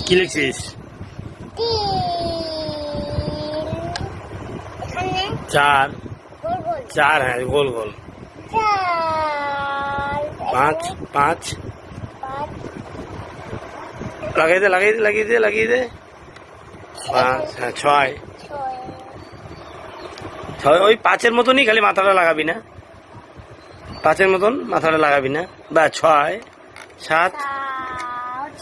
কি লিখছিস? চার। চার, হ্যাঁ, গোল গোল। পাঁচ। পাঁচ লাগিয়ে দে, লাগিয়ে দে, লাগিয়ে দে, লাগিয়ে দে। পাঁচ, হ্যাঁ, ছয়। ছয় ওই পাঁচের মতনই, খালি মাথাটা লাগাবি না, পাঁচের মতন মাথাটা লাগাবি না। বা ছয়। সাত।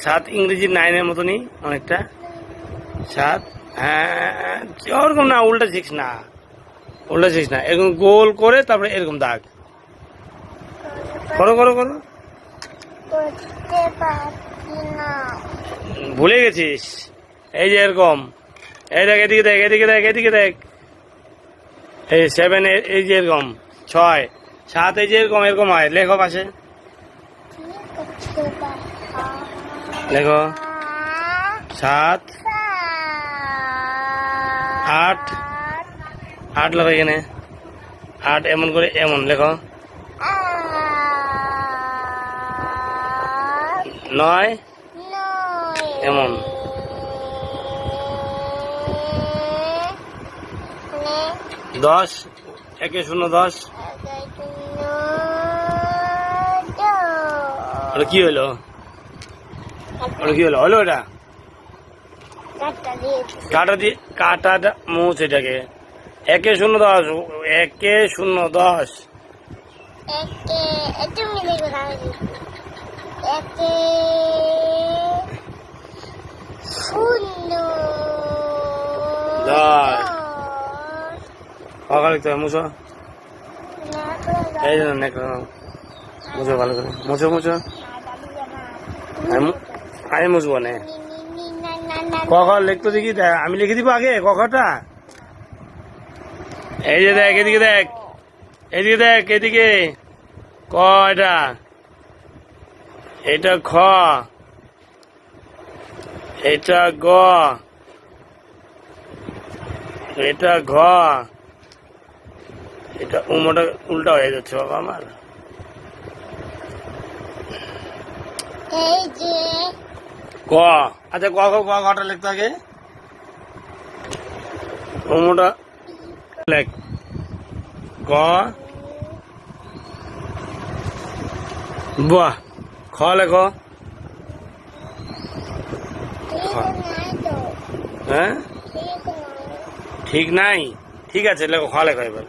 সাত ইংরেজির নাইনের মতনই অনেকটা। সাত, হ্যাঁ, ওরকম না, উল্টা শিখস না, উল্টা শিখস না, এরকম গোল করে তারপরে এরকম দাগ করো করো করো। ভুলে গেছিস? এই যে এরকম, এই দেখ, এদিকে দেখ, এদিকে দেখ, এদিকে দেখ, এই সেভেন, এই যে এরকম। ছয়, সাত, এই যে এরকম, এরকম হয়, লেখো পাশে, লেখো। সাত, আট। আট লেখো এখানে, আট এমন করে, এমন লেখো। নয়, এমন। দশ, একে শূন্য, দশ। ওটা কি হলো? ওটা কি হলো? হলো ওটা কাটা দিয়ে, কাটাটা মুছ এটাকে। একে শূন্য, দশ। একে শূন্য, দশ। দশ। কখন লিখতে হবে? মুছো, এই জন্য মুছো ভালো করে, মুছো মুছো। আমি মুছবো না। কখন লিখতে দেখি, আমি লিখে দিব আগে কখটা। এই যে দেখ, এদিকে দেখ, এদিকে দেখ, এদিকে। ক, এটা, এটা খ, এটা গ, এটা ঘ, এটা উমোটা উল্টা হয়ে যাচ্ছে বাবা আমার। ক, আচ্ছা, ক ক ঘটা লিখতে আগে, উমোটা লেখ। ক, বাহ। খ লেখো। হ্যাঁ, ঠিক নাই, ঠিক আছে, লেখো, খ লেখো এবার।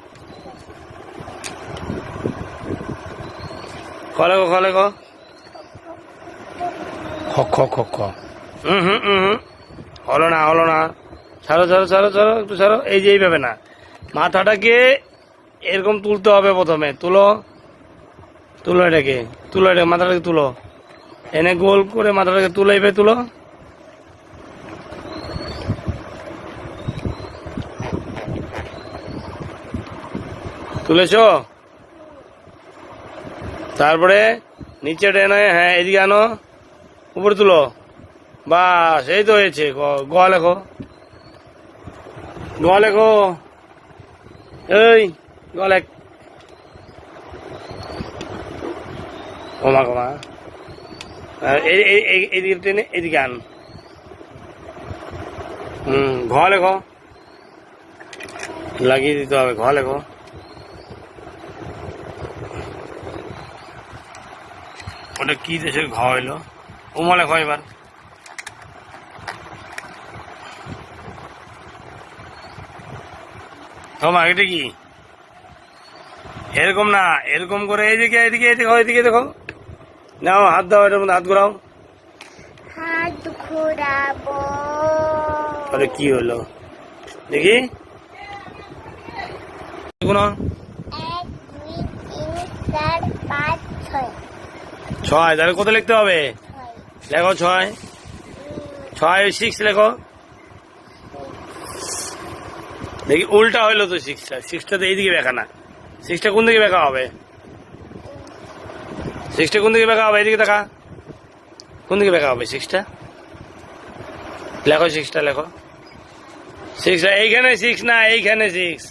খ লেখো, খ লেখো। খ খ খ খ। হলো না, হলো না। ছাড়ো ছাড়ো ছাড়ো ছাড়ো, একটু ছাড়ো। এই যে এইভাবে না, মাথাটাকে এরকম তুলতে হবে প্রথমে। তুলো, তুলো এটাকে, তুলো, এটা মাথাটাকে তুলো, এনে গোল করে মাথাটাকে তুলো, এইভাবে তুলো। তুলেছো? তারপরে নিচে টেনে, হ্যাঁ, এদিকে আনো, উপরে তুলো। বাস, এই তো হয়েছে। গ লেখো, গ লেখো, এই গ লেখ। কমা কমা, এদিকে টেনে এদিকে আন। ঘ লেখো, লাগিয়ে দিতে হবে। ঘ লেখো। ওটা কি দেশের ঘ হইলো? উমা লেখো এবার। তোমার এটা কি? এরকম না, এরকম করে এইদিকে, এদিকে, এদিকে, এদিকে দেখো, নাও, হাত দাও, এটার মধ্যে হাত ঘোরাও। হাত ঘোরাবো। আরে কি হলো দেখি? ছয়। তাহলে কত লিখতে হবে? লেখো ছয়। ছয়, সিক্স লেখো। দেখি উল্টা হইলো তো সিক্সটা। সিক্সটা তো এইদিকে বেঁকা না। সিক্সটা কোন দিকে বেঁকা হবে? সিক্সটা কোন দিকে বেঁকা হবে? এদিকে দেখা, কোন দিকে বেঁকা হবে সিক্সটা? লেখো সিক্সটা, লেখো সিক্সটা। এইখানে সিক্স না, এইখানে সিক্স।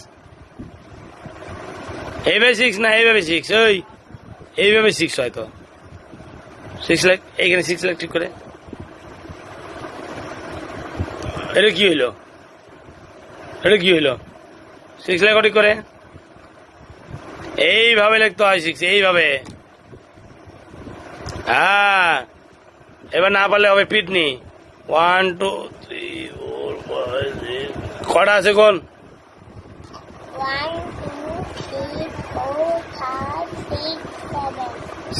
এইভাবে সিক্স না, এইভাবে সিক্স। ওই এইভাবে সিক্স হয়তো। সিক্স লাখ, এইখানে 6 লাখ ঠিক করে। এটা কি হইলো? এটা কি হইলো? 6 লাখ ঠিক করে। এইভাবে লিখতে হয় 6, এইভাবে। হ্যাঁ, এবার না পারলে হবে পিটনি। 1 2 3 4 5 6। কটা আছে কোন? 1 2 3 4 5 6 7।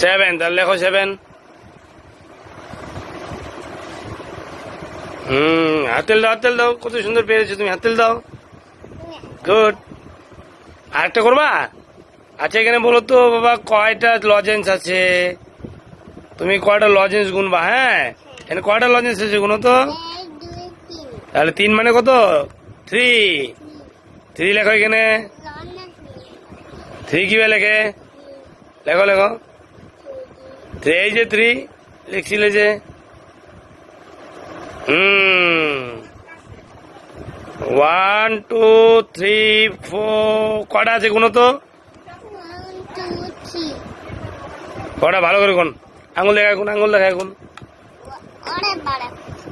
7, তাহলে লেখো 7। হাতেল দাও, হাতেল দাও, কত সুন্দর পেরেছো তুমি, হাতেল দাও। গুড। আরেকটা করবা? আচ্ছা, এখানে বলো তো বাবা, কয়টা লজেন্স আছে? তুমি কয়টা লজেন্স গুনবা? হ্যাঁ, এখানে কয়টা লজেন্স আছে গুনো তো। 1 2 3। তাহলে 3 মানে কত? 3। 3 লেখো এখানে। 3 কিভাবে লেখে? লেখো লেখো। 3, এই যে 3 লিখছিলে যে। 1 2 3 4। কটা আছে গুনো তো? 1 2 3। কটা ভালো করে কোন? আঙুল দেখা কোন, আঙুল দেখা কোন। ওরে বাড়া,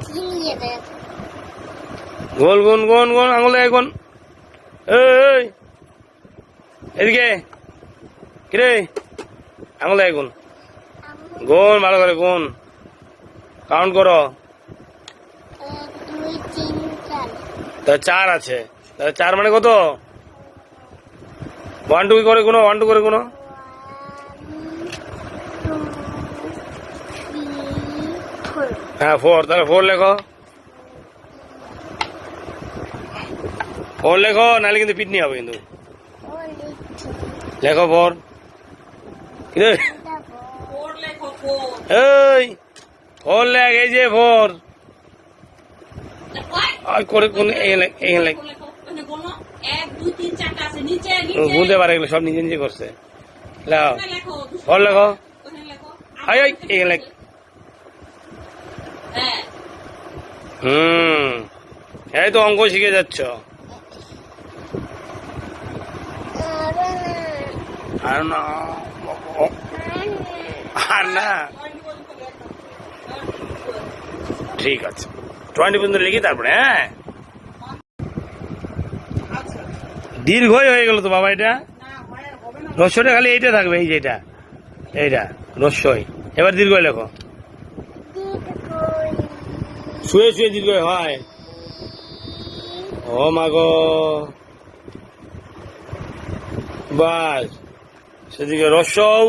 কি নিয়ে দেখ। গোল গুন গুন গুন, আঙুল দেখা কোন। এই এদিকে কিরে, আঙুল দেখা কোন। গুন ভালো করে গুন, কাউন্ট করো। 1 2 3 4। তা 4 আছে, তাহলে 4 মানে কত? 1 2 করে গুনো, 1 2 করে গুনো। 1 2 3 4। হ্যাঁ 4, তাহলে 4 লেখো। 4 লেখো, নাহলে কিন্তু পিটনি হবে কিন্তু। ও লিখছি। লেখো 4। কিরে দেখো। এই 4 লেখ, এই যে 4 করে কোন, এখানে লেখ। বুঝতে পারে এগুলো সব নিজে নিজে করছে। লেখো 4 লেখো। আই আই, এখানে লেখ। এই তো অঙ্ক শিখে যাচ্ছ। আরে না। আর না, আর না। ঠিক আছে, 20 পর্যন্ত লিখি তারপরে। হ্যাঁ, দীর্ঘই হয়ে গেল তো বাবা। এটা রস্যটা খালি এইটা থাকবে, এই যেটা, এইটা রস্যই। এবার দীর্ঘ লেখো। শুয়ে শুয়ে দীর্ঘ হয়। ও মা গো, বাস সেদিকে রস্যও।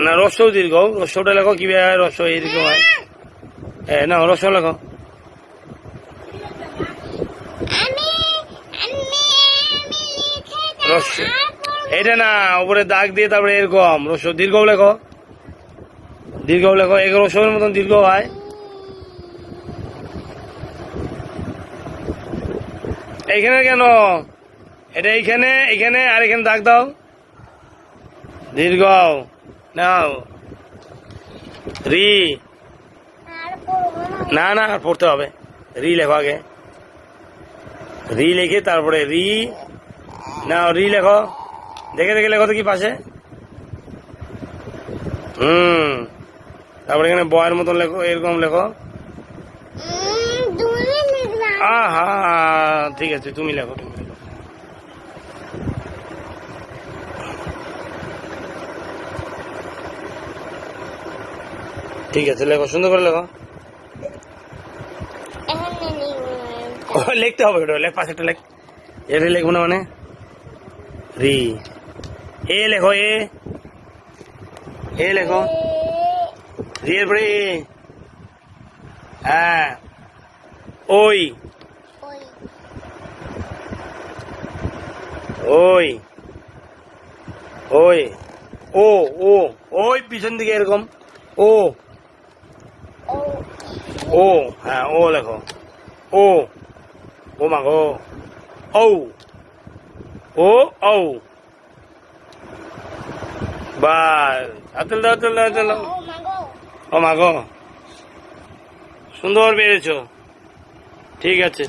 না, রস্যও দীর্ঘ। রস্যটা লেখো, কি রস্য এইরকম হয়। না, রস্য লেখো। রস্য এইটা না, উপরে দাগ দিয়ে তারপরে এরকম রস্য। দীর্ঘ লেখো, দীর্ঘ লেখো। এক রস্যের মতন দীর্ঘ হয়। এইখানে কেন? এটা এইখানে, এইখানে আর এখানে দাগ দাও। দীর্ঘ নাও। রি। না না, আর পড়তে হবে। রি লেখো আগে। রি লিখে তারপরে রি। নাও রি লেখো, দেখে দেখে লেখো তো কি পাশে। তারপরে এখানে বয়ের মতন লেখো, এরকম লেখো। আহা, ঠিক আছে, তুমি লেখো, তুমি লেখো। ঠিক আছে, লেখো, সুন্দর করে লেখো। লিখতে হবে, ওটা লেখ, পাশেরটা লেখ। এটা লিখবো না মানে? রি। এ লেখো, এ লেখো। রি এর পরে এ। হ্যাঁ, ওই ওই ওই। ও ও, ওই পিছন দিকে এরকম। ও ও, হ্যাঁ, ও লেখো। ও ও মা গো। ও ও ও, বাস। হাতেল দাও, হাতেল দাও, হাতেল দাও। ও মা গো, সুন্দর পেরেছো। ঠিক আছে।